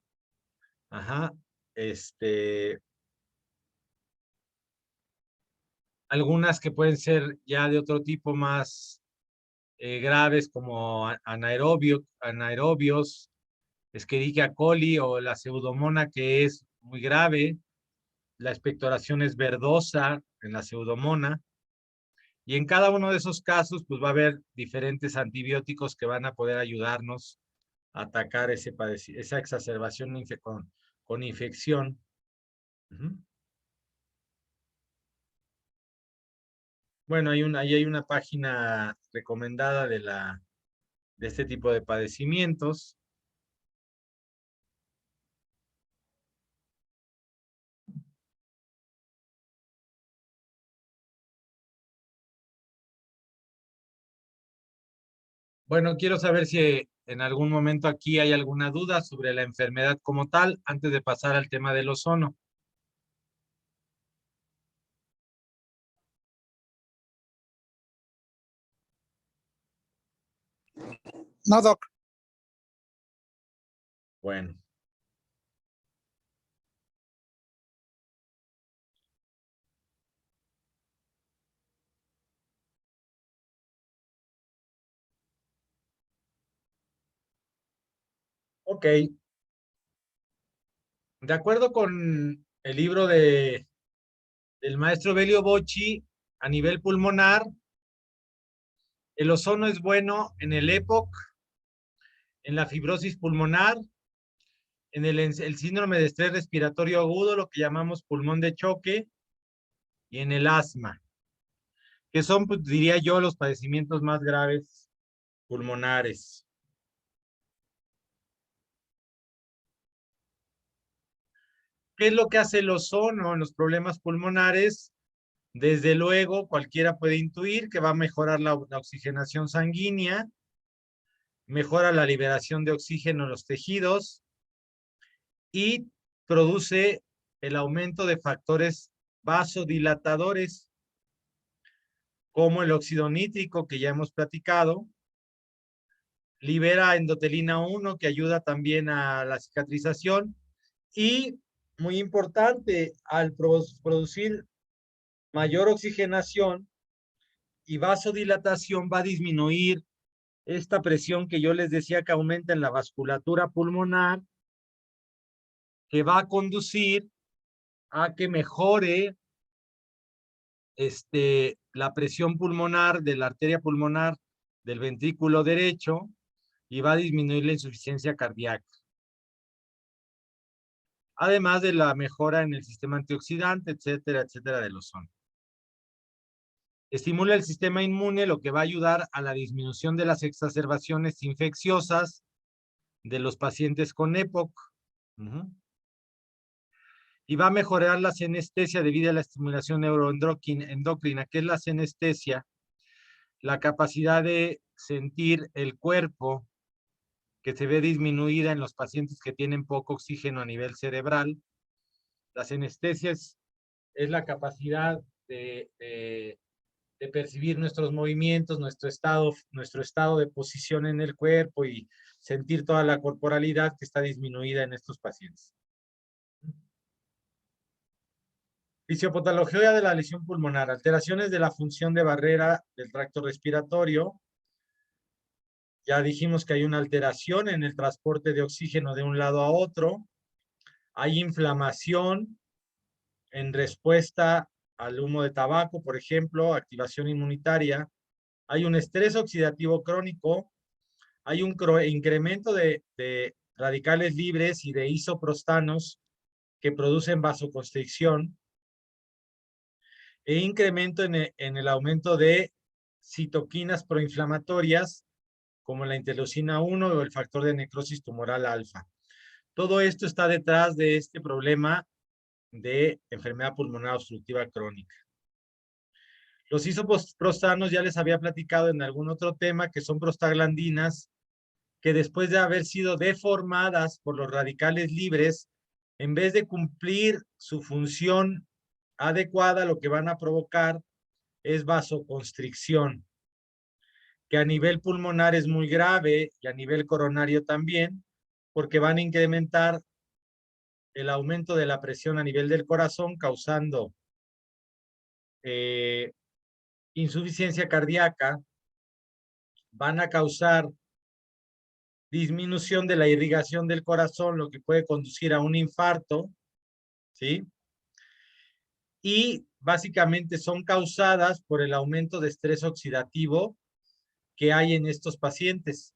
algunas que pueden ser ya de otro tipo más graves, como anaerobios, Escherichia coli o la pseudomona, que es muy grave. La expectoración es verdosa en la pseudomona. Y en cada uno de esos casos, pues va a haber diferentes antibióticos que van a poder ayudarnos a atacar esa exacerbación con infección. Bueno, ahí hay una página recomendada de este tipo de padecimientos. Bueno, quiero saber si en algún momento aquí hay alguna duda sobre la enfermedad como tal, antes de pasar al tema del ozono. No, doc. Bueno. Ok. De acuerdo con el libro del maestro Belio Bocci, a nivel pulmonar, el ozono es bueno en el EPOC, en la fibrosis pulmonar, en el síndrome de estrés respiratorio agudo, lo que llamamos pulmón de choque, y en el asma, que son, pues, diría yo, los padecimientos más graves pulmonares. ¿Qué es lo que hace el ozono en los problemas pulmonares? Desde luego, cualquiera puede intuir que va a mejorar la oxigenación sanguínea, mejora la liberación de oxígeno en los tejidos y produce el aumento de factores vasodilatadores, como el óxido nítrico que ya hemos platicado, libera endotelina 1 que ayuda también a la cicatrización y, muy importante, al producir mayor oxigenación y vasodilatación va a disminuir esta presión que yo les decía que aumenta en la vasculatura pulmonar, que va a conducir a que mejore la presión pulmonar de la arteria pulmonar del ventrículo derecho y va a disminuir la insuficiencia cardíaca. Además de la mejora en el sistema antioxidante, etcétera, etcétera, del ozono. Estimula el sistema inmune, lo que va a ayudar a la disminución de las exacerbaciones infecciosas de los pacientes con EPOC. Y va a mejorar la senestesia debido a la estimulación neuroendocrina. ¿Qué es la senestesia? La capacidad de sentir el cuerpo que se ve disminuida en los pacientes que tienen poco oxígeno a nivel cerebral. La senestesia es la capacidad de percibir nuestros movimientos, nuestro estado de posición en el cuerpo y sentir toda la corporalidad que está disminuida en estos pacientes. Fisiopatología de la lesión pulmonar, alteraciones de la función de barrera del tracto respiratorio. Ya dijimos que hay una alteración en el transporte de oxígeno de un lado a otro. Hay inflamación en respuesta al humo de tabaco, por ejemplo, activación inmunitaria. Hay un estrés oxidativo crónico. Hay un incremento de radicales libres y de isoprostanos que producen vasoconstricción e incremento en el aumento de citoquinas proinflamatorias como la interleucina 1 o el factor de necrosis tumoral alfa. Todo esto está detrás de este problema de enfermedad pulmonar obstructiva crónica. Los isoprostanos ya les había platicado en algún otro tema, que son prostaglandinas que después de haber sido deformadas por los radicales libres, en vez de cumplir su función adecuada, lo que van a provocar es vasoconstricción, que a nivel pulmonar es muy grave y a nivel coronario también, porque van a incrementar el aumento de la presión a nivel del corazón, causando insuficiencia cardíaca, van a causar disminución de la irrigación del corazón, lo que puede conducir a un infarto, ¿sí? Y básicamente son causadas por el aumento de estrés oxidativo que hay en estos pacientes.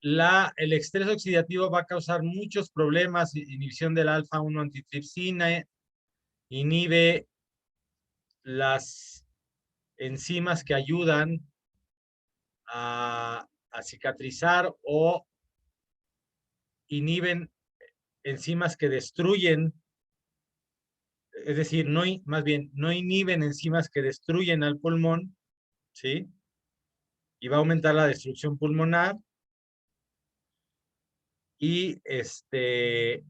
El estrés oxidativo va a causar muchos problemas, inhibición del alfa-1 antitripsina, inhibe las enzimas que ayudan a cicatrizar o inhiben enzimas que destruyen, es decir, más bien, no inhiben enzimas que destruyen al pulmón, ¿sí? Y va a aumentar la destrucción pulmonar y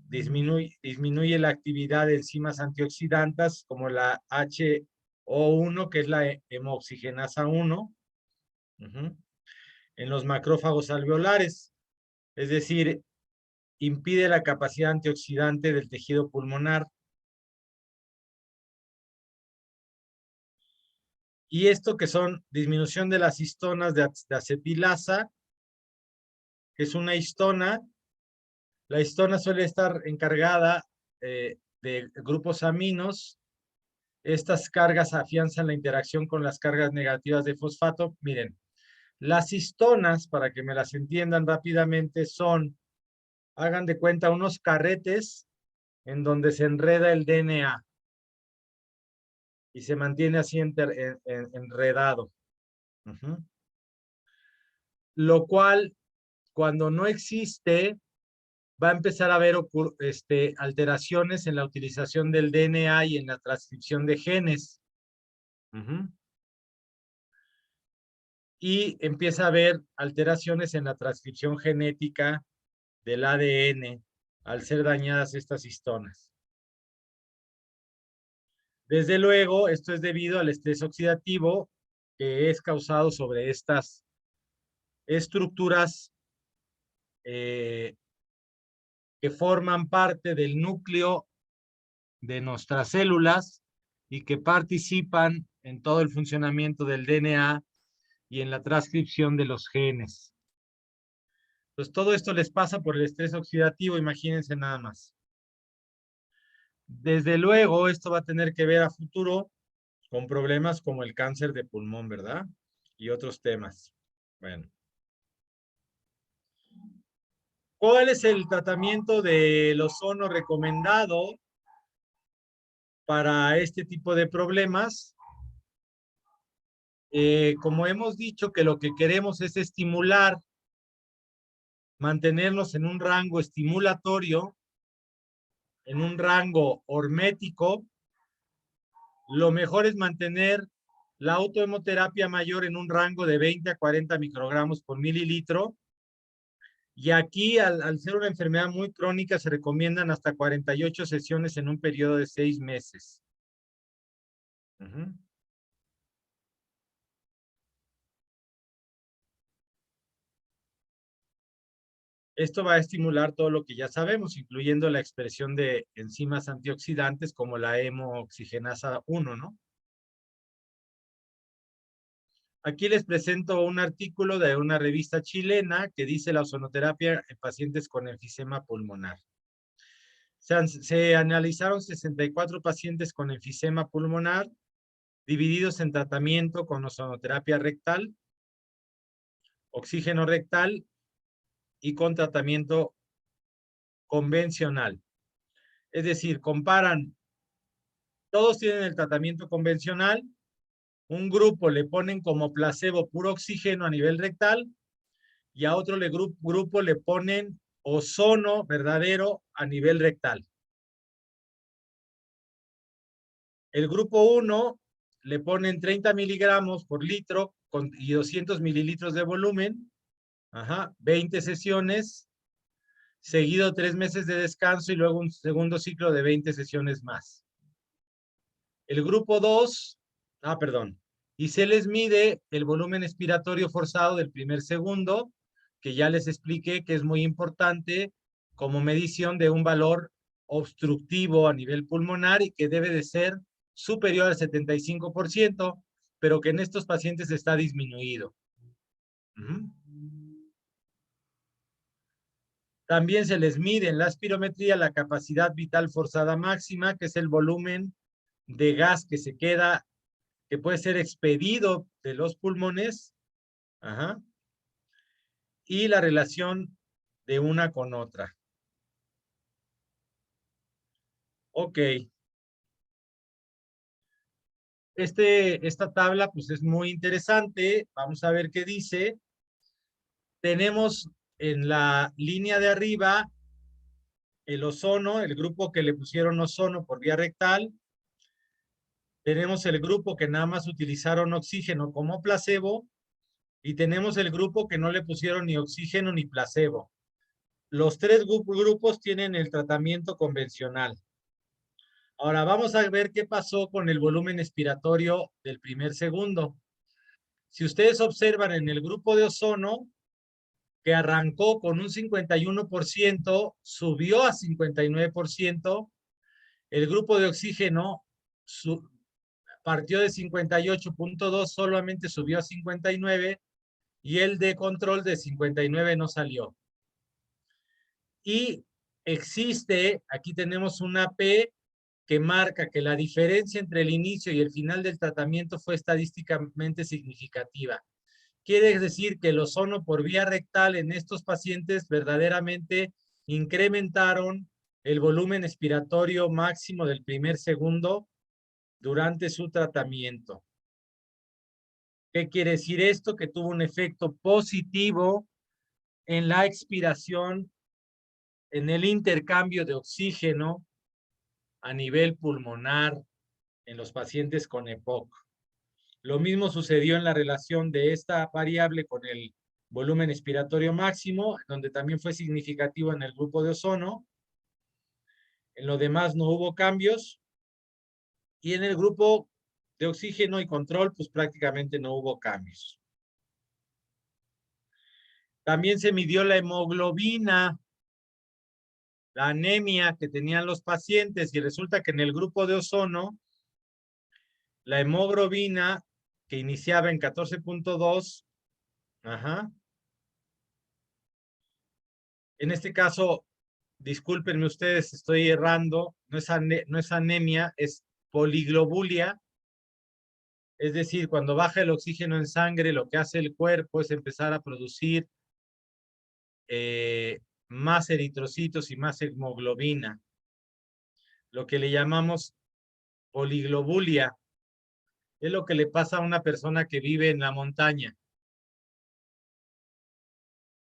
disminuye la actividad de enzimas antioxidantes como la HO1, que es la hemooxigenasa 1, en los macrófagos alveolares, es decir, impide la capacidad antioxidante del tejido pulmonar. Y esto que son disminución de las histonas de acetilasa, que es una histona. La histona suele estar encargada de grupos aminos. Estas cargas afianzan la interacción con las cargas negativas de fosfato. Miren, las histonas, para que me las entiendan rápidamente, son, hagan de cuenta, unos carretes en donde se enreda el DNA y se mantiene así enredado. Ujú. Lo cual, cuando no existe, va a empezar a haber alteraciones en la utilización del DNA y en la transcripción de genes. Ujú. Y empieza a haber alteraciones en la transcripción genética del ADN al ser dañadas estas histonas. Desde luego, esto es debido al estrés oxidativo que es causado sobre estas estructuras que forman parte del núcleo de nuestras células y que participan en todo el funcionamiento del DNA y en la transcripción de los genes. Pues todo esto les pasa por el estrés oxidativo, imagínense nada más. Desde luego, esto va a tener que ver a futuro con problemas como el cáncer de pulmón, ¿verdad? Y otros temas. Bueno. ¿Cuál es el tratamiento del ozono recomendado para este tipo de problemas? Como hemos dicho que lo que queremos es estimular, mantenernos en un rango estimulatorio, en un rango hormético, lo mejor es mantener la autohemoterapia mayor en un rango de 20 a 40 microgramos por mililitro. Y aquí, al ser una enfermedad muy crónica, se recomiendan hasta 48 sesiones en un periodo de 6 meses. Uh-huh. Esto va a estimular todo lo que ya sabemos, incluyendo la expresión de enzimas antioxidantes como la hemooxigenasa 1, ¿no? Aquí les presento un artículo de una revista chilena que dice la ozonoterapia en pacientes con enfisema pulmonar. Se analizaron 64 pacientes con enfisema pulmonar divididos en tratamiento con ozonoterapia rectal, oxígeno rectal y con tratamiento convencional. Es decir, comparan, todos tienen el tratamiento convencional, un grupo le ponen como placebo puro oxígeno a nivel rectal y a otro grupo le ponen ozono verdadero a nivel rectal. El grupo 1 le ponen 30 miligramos por litro y 200 mililitros de volumen, 20 sesiones, seguido 3 meses de descanso y luego un segundo ciclo de 20 sesiones más. El grupo 2, y se les mide el volumen expiratorio forzado del primer segundo, que ya les expliqué que es muy importante como medición de un valor obstructivo a nivel pulmonar y que debe de ser superior al 75%, pero que en estos pacientes está disminuido. También se les mide en la espirometría la capacidad vital forzada máxima, que es el volumen de gas que se queda, que puede ser expedido de los pulmones, y la relación de una con otra. Ok. Esta tabla pues es muy interesante. Vamos a ver qué dice. Tenemos en la línea de arriba el ozono, el grupo que le pusieron ozono por vía rectal. Tenemos el grupo que nada más utilizaron oxígeno como placebo y tenemos el grupo que no le pusieron ni oxígeno ni placebo. Los tres grupos tienen el tratamiento convencional. Ahora vamos a ver qué pasó con el volumen expiratorio del primer segundo. Si ustedes observan en el grupo de ozono, que arrancó con un 51%, subió a 59%, el grupo de oxígeno partió de 58.2, solamente subió a 59, y el de control de 59 no salió. Y existe, aquí tenemos una P que marca que la diferencia entre el inicio y el final del tratamiento fue estadísticamente significativa. Quiere decir que el ozono por vía rectal en estos pacientes verdaderamente incrementaron el volumen expiratorio máximo del primer segundo durante su tratamiento. ¿Qué quiere decir esto? Que tuvo un efecto positivo en la expiración, en el intercambio de oxígeno a nivel pulmonar en los pacientes con EPOC. Lo mismo sucedió en la relación de esta variable con el volumen expiratorio máximo, donde también fue significativo en el grupo de ozono. En lo demás no hubo cambios. Y en el grupo de oxígeno y control, pues prácticamente no hubo cambios. También se midió la hemoglobina, la anemia que tenían los pacientes, y resulta que en el grupo de ozono, la hemoglobina que iniciaba en 14.2, en este caso, discúlpenme ustedes, estoy errando, no es anemia, es poliglobulia. Es decir, cuando baja el oxígeno en sangre, lo que hace el cuerpo es empezar a producir más eritrocitos y más hemoglobina, lo que le llamamos poliglobulia. Es lo que le pasa a una persona que vive en la montaña.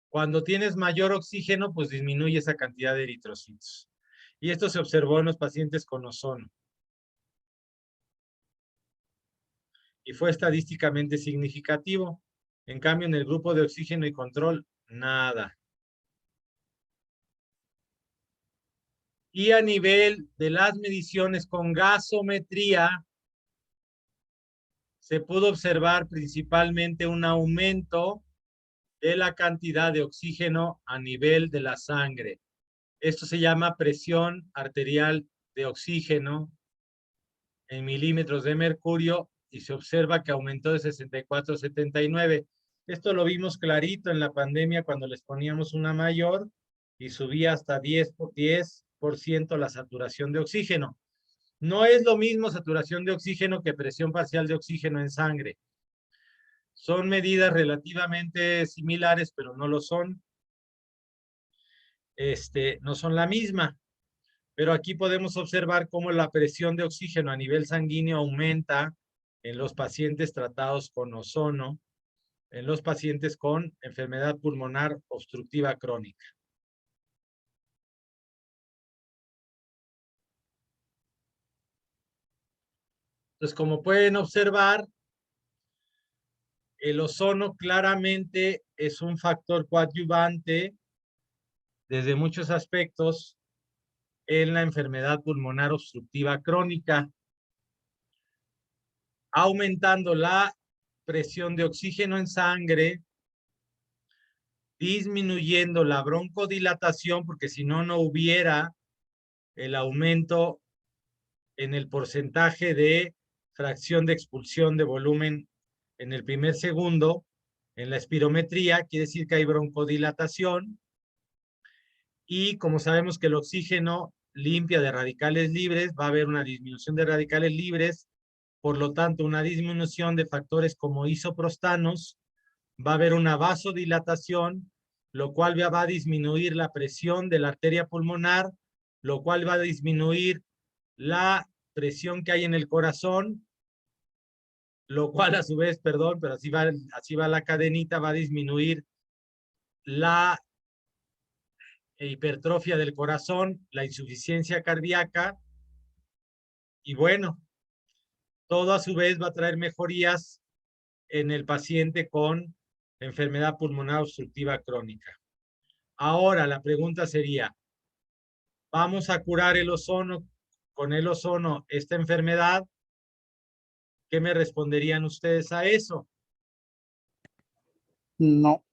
Cuando tienes mayor oxígeno, pues disminuye esa cantidad de eritrocitos. Y esto se observó en los pacientes con ozono. Y fue estadísticamente significativo. En cambio, en el grupo de oxígeno y control, nada. Y a nivel de las mediciones con gasometría, se pudo observar principalmente un aumento de la cantidad de oxígeno a nivel de la sangre. Esto se llama presión arterial de oxígeno en milímetros de mercurio y se observa que aumentó de 64 a 79. Esto lo vimos clarito en la pandemia cuando les poníamos una mayor y subía hasta 10% la saturación de oxígeno. No es lo mismo saturación de oxígeno que presión parcial de oxígeno en sangre. Son medidas relativamente similares, pero no lo son. No son la misma. Pero aquí podemos observar cómo la presión de oxígeno a nivel sanguíneo aumenta en los pacientes tratados con ozono, en los pacientes con enfermedad pulmonar obstructiva crónica. Entonces, como pueden observar, el ozono claramente es un factor coadyuvante desde muchos aspectos en la enfermedad pulmonar obstructiva crónica, aumentando la presión de oxígeno en sangre, disminuyendo la broncodilatación, porque si no, no hubiera el aumento en el porcentaje de fracción de expulsión de volumen en el primer segundo. En la espirometría quiere decir que hay broncodilatación, y como sabemos que el oxígeno limpia de radicales libres, va a haber una disminución de radicales libres, por lo tanto una disminución de factores como isoprostanos, va a haber una vasodilatación, lo cual va a disminuir la presión de la arteria pulmonar, lo cual va a disminuir la presión que hay en el corazón, lo cual a su vez, perdón, pero así va la cadenita, va a disminuir la hipertrofia del corazón, la insuficiencia cardíaca, y bueno, todo a su vez va a traer mejorías en el paciente con enfermedad pulmonar obstructiva crónica. Ahora la pregunta sería, ¿vamos a curar el ozono con el ozono esta enfermedad? ¿Qué me responderían ustedes a eso? No.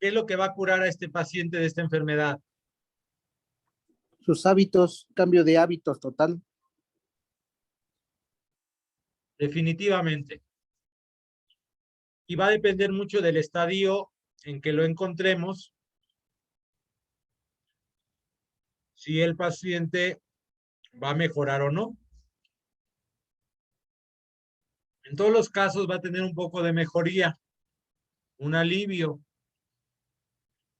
¿Qué es lo que va a curar a este paciente de esta enfermedad? Sus hábitos, cambio de hábitos total. Definitivamente. Y va a depender mucho del estadio en que lo encontremos, si el paciente va a mejorar o no. En todos los casos va a tener un poco de mejoría, un alivio.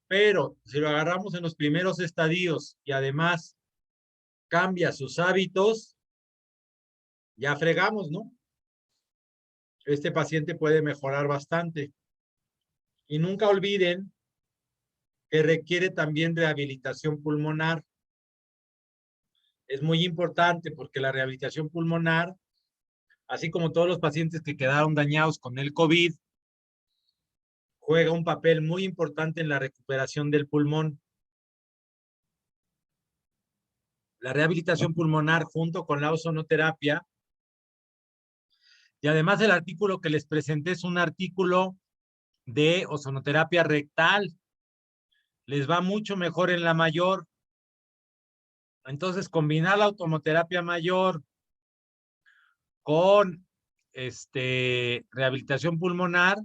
Pero si lo agarramos en los primeros estadios y además cambia sus hábitos, ya fregamos, ¿no? este paciente puede mejorar bastante. Y nunca olviden que requiere también rehabilitación pulmonar. Es muy importante porque la rehabilitación pulmonar, así como todos los pacientes que quedaron dañados con el COVID, juega un papel muy importante en la recuperación del pulmón. La rehabilitación pulmonar junto con la ozonoterapia, y además el artículo que les presenté es un artículo de ozonoterapia rectal, les va mucho mejor en la mayor. Entonces, combinar la automoterapia mayor con rehabilitación pulmonar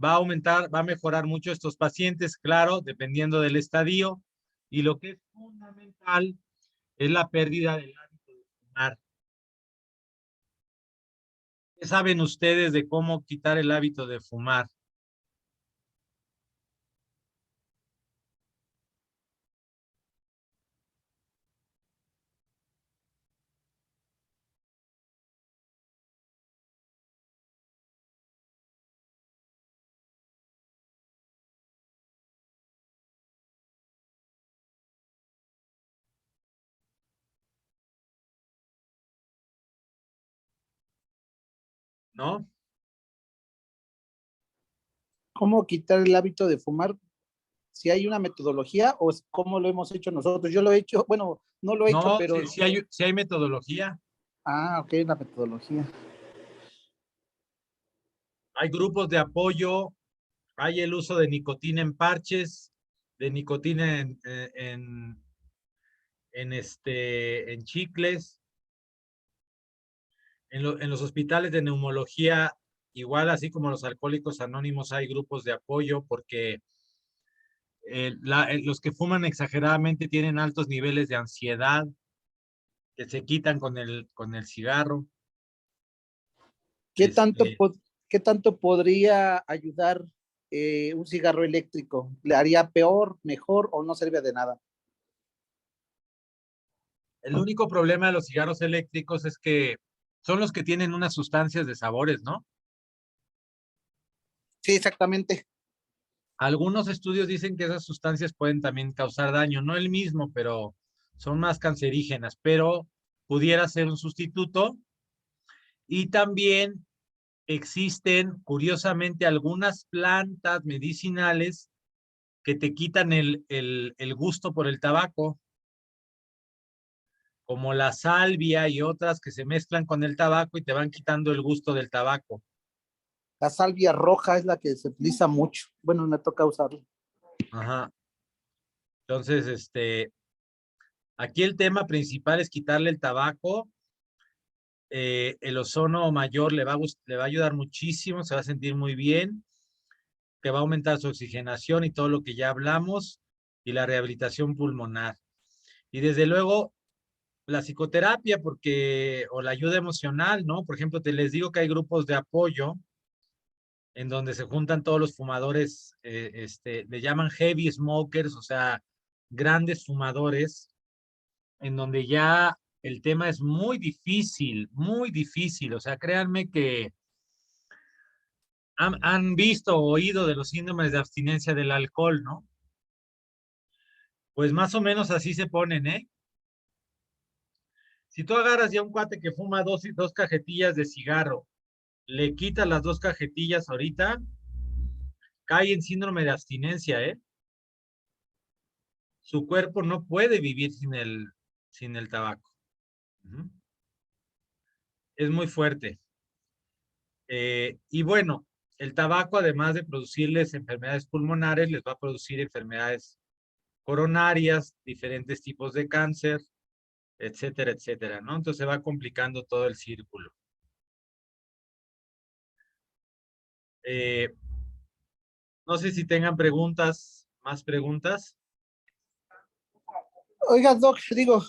va a aumentar, va a mejorar mucho estos pacientes, claro, dependiendo del estadio. Y lo que es fundamental es la pérdida del hábito de fumar. ¿Qué saben ustedes de cómo quitar el hábito de fumar? ¿No? ¿Cómo quitar el hábito de fumar? Si hay una metodología o es cómo lo hemos hecho nosotros. Yo lo he hecho, bueno, no lo he hecho, No, pero sí hay metodología. ok, la metodología. Hay grupos de apoyo, hay el uso de nicotina en parches, de nicotina en chicles. En los hospitales de neumología, igual así como los alcohólicos anónimos, hay grupos de apoyo porque los que fuman exageradamente tienen altos niveles de ansiedad que se quitan con el cigarro. ¿Qué tanto, Este, qué tanto podría ayudar un cigarro eléctrico? ¿Le haría peor, mejor o no sirve de nada? el único problema de los cigarros eléctricos es que son los que tienen unas sustancias de sabores, ¿no? Sí, exactamente. Algunos estudios dicen que esas sustancias pueden también causar daño, no el mismo, pero son más cancerígenas, pero pudiera ser un sustituto. Y también existen, curiosamente, algunas plantas medicinales que te quitan el gusto por el tabaco, como la salvia y otras que se mezclan con el tabaco y te van quitando el gusto del tabaco. La salvia roja es la que se utiliza mucho. Bueno, me toca usarla. Ajá. Entonces, aquí el tema principal es quitarle el tabaco. El ozono mayor le va a ayudar muchísimo, se va a sentir muy bien, que va a aumentar su oxigenación y todo lo que ya hablamos, y la rehabilitación pulmonar. Y desde luego, la psicoterapia, porque, o la ayuda emocional, ¿no? Por ejemplo, te les digo que hay grupos de apoyo en donde se juntan todos los fumadores, le llaman heavy smokers, o sea, grandes fumadores, en donde ya el tema es muy difícil. O sea, créanme que han visto o oído de los síndromes de abstinencia del alcohol, ¿no? Pues más o menos así se ponen, ¿eh? Si tú agarras ya un cuate que fuma dos cajetillas de cigarro, le quitas las dos cajetillas ahorita, cae en síndrome de abstinencia, ¿eh? Su cuerpo no puede vivir sin el tabaco. Ujú. Es muy fuerte. Y bueno, el tabaco, además de producirles enfermedades pulmonares, les va a producir enfermedades coronarias, diferentes tipos de cáncer, etcétera, etcétera, ¿no? Entonces se va complicando todo el círculo. Eh, no sé si tengan preguntas, más preguntas. Oiga, Doc, digo,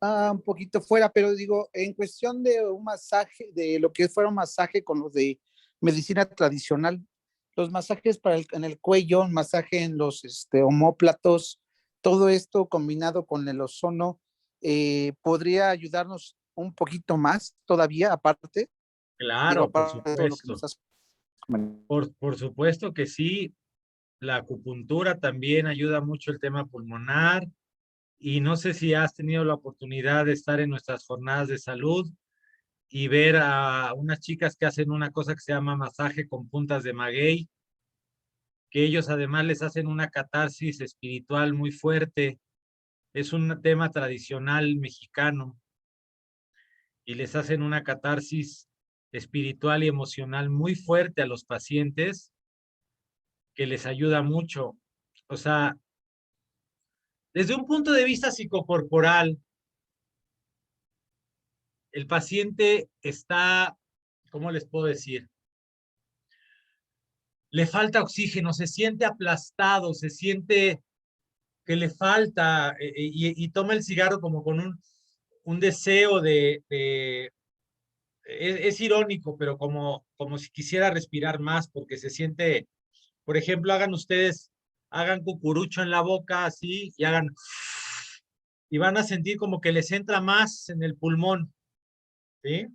un poquito fuera, pero digo, en cuestión de un masaje, de lo que fuera un masaje con los de medicina tradicional, los masajes en el cuello, un masaje en los omóplatos, todo esto combinado con el ozono, podría ayudarnos un poquito más todavía aparte. Digo, Claro, por aparte de todo lo que nos supuesto. has comentado. Por supuesto que sí. La acupuntura también ayuda mucho el tema pulmonar. Y no sé si has tenido la oportunidad de estar en nuestras jornadas de salud y ver a unas chicas que hacen una cosa que se llama masaje con puntas de maguey, que ellos además les hacen una catarsis espiritual muy fuerte. Es un tema tradicional mexicano y les hacen una catarsis espiritual y emocional muy fuerte a los pacientes que les ayuda mucho. O sea, desde un punto de vista psicocorporal, el paciente está, ¿cómo les puedo decir? Le falta oxígeno, se siente aplastado, se siente que le falta y toma el cigarro como con un deseo es irónico, pero como si quisiera respirar más porque se siente, por ejemplo, hagan cucurucho en la boca así y van a sentir como que les entra más en el pulmón, ¿sí?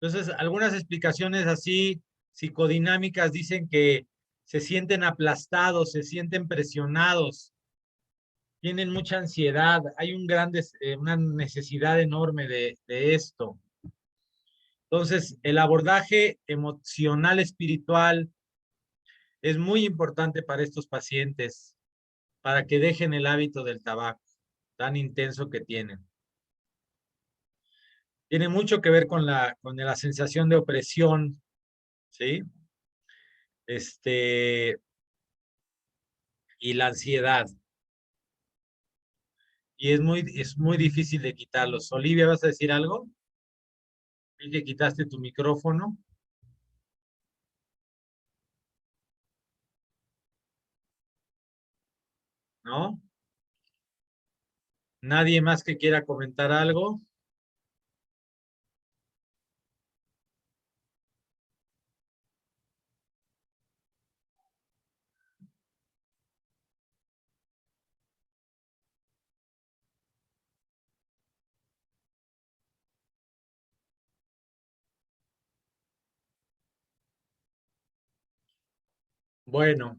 Entonces, algunas explicaciones así psicodinámicas dicen que se sienten aplastados, se sienten presionados, tienen mucha ansiedad, hay una necesidad enorme de esto. Entonces, el abordaje emocional espiritual es muy importante para estos pacientes, para que dejen el hábito del tabaco tan intenso que tienen. Tiene mucho que ver con la sensación de opresión, ¿sí? Y la ansiedad. Y es muy difícil de quitarlos. Olivia, ¿vas a decir algo? Vi que quitaste tu micrófono, ¿no? ¿Nadie más que quiera comentar algo? Bueno,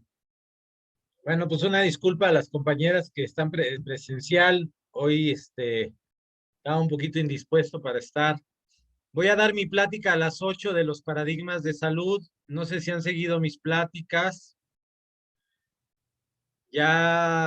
bueno, pues una disculpa a las compañeras que están presencial. Hoy estaba un poquito indispuesto para estar. Voy a dar mi plática a las 8 de los paradigmas de salud. No sé si han seguido mis pláticas. Ya